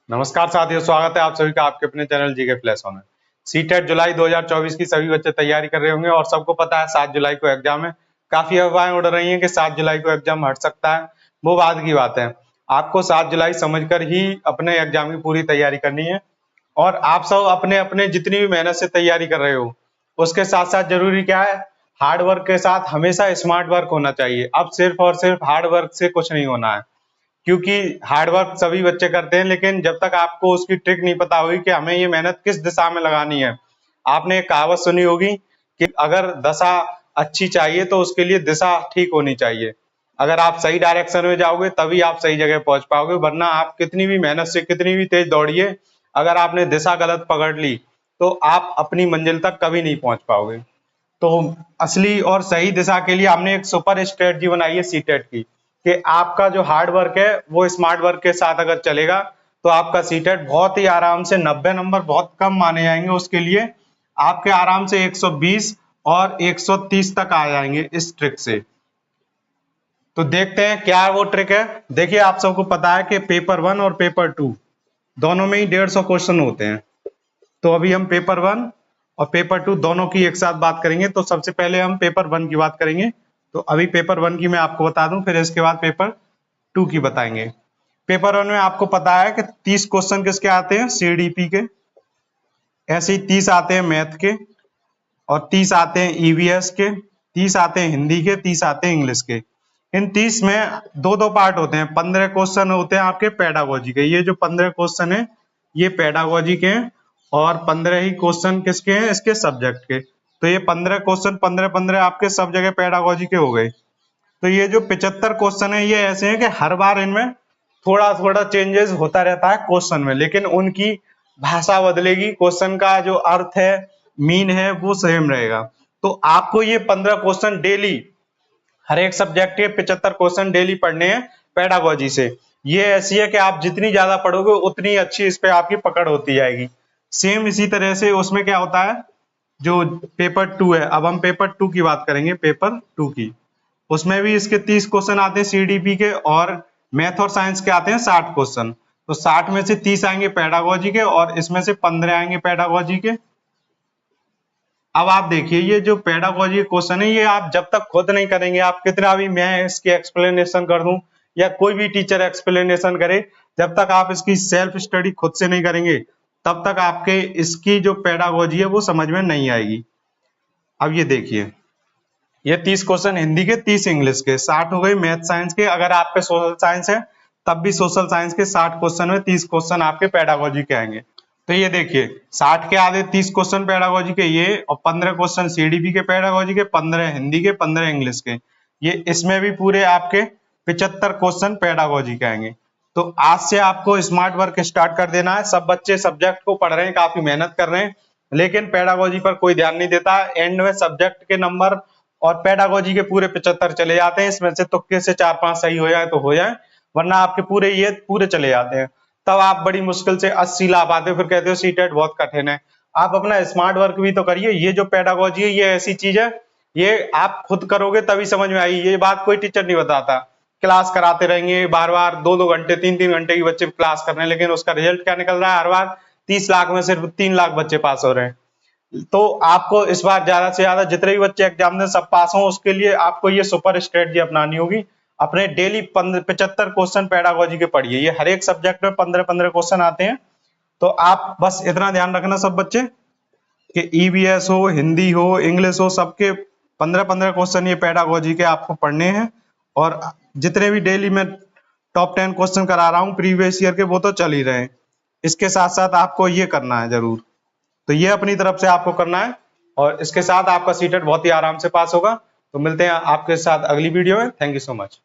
नमस्कार साथियों, स्वागत है आप सभी का आपके अपने चैनल जीके फ्लैश में। सीटेट जुलाई 2024 की सभी बच्चे तैयारी कर रहे होंगे और सबको पता है 7 जुलाई को एग्जाम है। काफी अफवाहें उड़ रही हैं कि 7 जुलाई को एग्जाम हट सकता है, वो बाद की बात है। आपको 7 जुलाई समझकर ही अपने एग्जाम की पूरी तैयारी करनी है और आप सब अपने अपने जितनी भी मेहनत से तैयारी कर रहे हो उसके साथ साथ जरूरी क्या है, हार्ड वर्क के साथ हमेशा स्मार्ट वर्क होना चाहिए। अब सिर्फ और सिर्फ हार्ड वर्क से कुछ नहीं होना है, क्योंकि हार्ड वर्क सभी बच्चे करते हैं, लेकिन जब तक आपको उसकी ट्रिक नहीं पता होगी कि हमें ये मेहनत किस दिशा में लगानी है। आपने एक कहावत सुनी होगी कि अगर दशा अच्छी चाहिए तो उसके लिए दिशा ठीक होनी चाहिए। अगर आप सही डायरेक्शन में जाओगे तभी आप सही जगह पहुंच पाओगे, वरना आप कितनी भी मेहनत से कितनी भी तेज दौड़िए, अगर आपने दिशा गलत पकड़ ली तो आप अपनी मंजिल तक कभी नहीं पहुंच पाओगे। तो असली और सही दिशा के लिए हमने एक सुपर स्ट्रेटजी बनाई है सीटेट की, कि आपका जो हार्ड वर्क है वो स्मार्ट वर्क के साथ अगर चलेगा तो आपका सीटेट बहुत ही आराम से 90 नंबर बहुत कम माने जाएंगे। उसके लिए आपके आराम से 120 और 130 तक आ जाएंगे इस ट्रिक से। तो देखते हैं क्या वो ट्रिक है। देखिए, आप सबको पता है कि पेपर 1 और पेपर 2 दोनों में ही 150 क्वेश्चन होते हैं। तो अभी हम पेपर 1 और पेपर 2 दोनों की एक साथ बात करेंगे। तो सबसे पहले हम पेपर 1 की बात करेंगे। तो अभी पेपर 1 की मैं आपको बता दूं, फिर इसके बाद पेपर 2 की बताएंगे। पेपर 1 में आपको पता है कि 30 क्वेश्चन किसके आते हैं, सीडीपी के। ऐसे ही 30 आते हैं मैथ के, और 30 आते हैं ईवीएस के, 30 आते हैं हिंदी के, 30 आते हैं इंग्लिश के। इन 30 में दो दो पार्ट होते हैं। 15 क्वेश्चन होते हैं आपके पेडागोजी के। ये जो 15 क्वेश्चन है ये पेडागोजी के हैं, और 15 ही क्वेश्चन किसके हैं, इसके सब्जेक्ट के। तो ये 15 क्वेश्चन 15 आपके सब जगह पेडागोजी के हो गए। तो ये जो 75 क्वेश्चन है ये ऐसे हैं कि हर बार इनमें थोड़ा थोड़ा चेंजेस होता रहता है क्वेश्चन में, लेकिन उनकी भाषा बदलेगी, क्वेश्चन का जो अर्थ है, मीन है, वो सेम रहेगा। तो आपको ये 15 क्वेश्चन डेली, हर एक सब्जेक्ट के 75 क्वेश्चन डेली पढ़ने हैं पेडागोजी से। ये ऐसी है कि आप जितनी ज्यादा पढ़ोगे उतनी अच्छी इस पे आपकी पकड़ होती जाएगी। सेम इसी तरह से उसमें क्या होता है, जो पेपर 2 है, अब हम पेपर 2 की बात करेंगे। पेपर 2 की, उसमें भी इसके 30 क्वेश्चन आते हैं सीडीपी के, और मैथ और साइंस के आते हैं 60 क्वेश्चन। तो 60 में से 30 आएंगे पेडागोजी के, और इसमें से 15 आएंगे पेडागोजी के। अब आप देखिए, ये जो पेडागोजी क्वेश्चन है ये आप जब तक खुद नहीं करेंगे, आप कितना भी मैं इसकी एक्सप्लेनेशन कर दूं या कोई भी टीचर एक्सप्लेनेशन करे, जब तक आप इसकी सेल्फ स्टडी खुद से नहीं करेंगे तब तक आपके इसकी जो पेडागोजी है वो समझ में नहीं आएगी। अब ये देखिए, ये 30 क्वेश्चन हिंदी के, 30 इंग्लिश के, 60 हो गए मैथ साइंस के। अगर आप पे सोशल साइंस है तब भी सोशल साइंस के 60 क्वेश्चन में 30 क्वेश्चन आपके पेडागोजी के आएंगे। तो ये देखिए, 60 के आधे 30 क्वेश्चन पेडागोजी के ये, और 15 क्वेश्चन सीडीपी के पेडागोजी के, 15 हिंदी के, 15 इंग्लिश के। ये इसमें भी पूरे आपके 75 क्वेश्चन पेडागोजी के आएंगे। तो आज से आपको स्मार्ट वर्क स्टार्ट कर देना है। सब बच्चे सब्जेक्ट को पढ़ रहे हैं, काफी मेहनत कर रहे हैं, लेकिन पेडागोजी पर कोई ध्यान नहीं देता। एंड में सब्जेक्ट के नंबर और पेडागोजी के पूरे 75 चले जाते हैं। इसमें से तुक्के से 4-5 सही हो जाए तो हो जाए, वरना आपके पूरे ये पूरे चले जाते हैं। तब आप बड़ी मुश्किल से 80 ला पाते हो, फिर कहते हो सीटेट बहुत कठिन है। आप अपना स्मार्ट वर्क भी तो करिए। ये जो पेडागोजी है ये ऐसी चीज है, ये आप खुद करोगे तभी समझ में आएगी। ये बात कोई टीचर नहीं बताता। क्लास कराते रहेंगे बार बार, 2-2 घंटे 3-3 घंटे की बच्चे क्लास कर रहे हैं, लेकिन उसका रिजल्ट क्या निकल रहा है, हर बार 30 लाख में सिर्फ 3 लाख बच्चे पास हो रहे हैं। तो आपको इस बार ज्यादा से ज्यादा जितने भी बच्चे एग्जाम दें सब पास हों, उसके लिए आपको ये सुपर स्ट्रेटजी अपनानी होगी। अपने डेली 75 क्वेश्चन पेडागोजी के पढ़िए। ये हर एक सब्जेक्ट में 15-15 क्वेश्चन आते हैं। तो आप बस इतना ध्यान रखना सब बच्चे कि ईवीएस हो, हिंदी हो, इंग्लिश हो, सबके 15-15 क्वेश्चन ये पेडागोजी के आपको पढ़ने हैं। और जितने भी डेली में टॉप 10 क्वेश्चन करा रहा हूँ प्रीवियस ईयर के, वो तो चल ही रहे हैं। इसके साथ साथ आपको ये करना है जरूर। तो ये अपनी तरफ से आपको करना है, और इसके साथ आपका सीटेट बहुत ही आराम से पास होगा। तो मिलते हैं आपके साथ अगली वीडियो में। Thank you so much.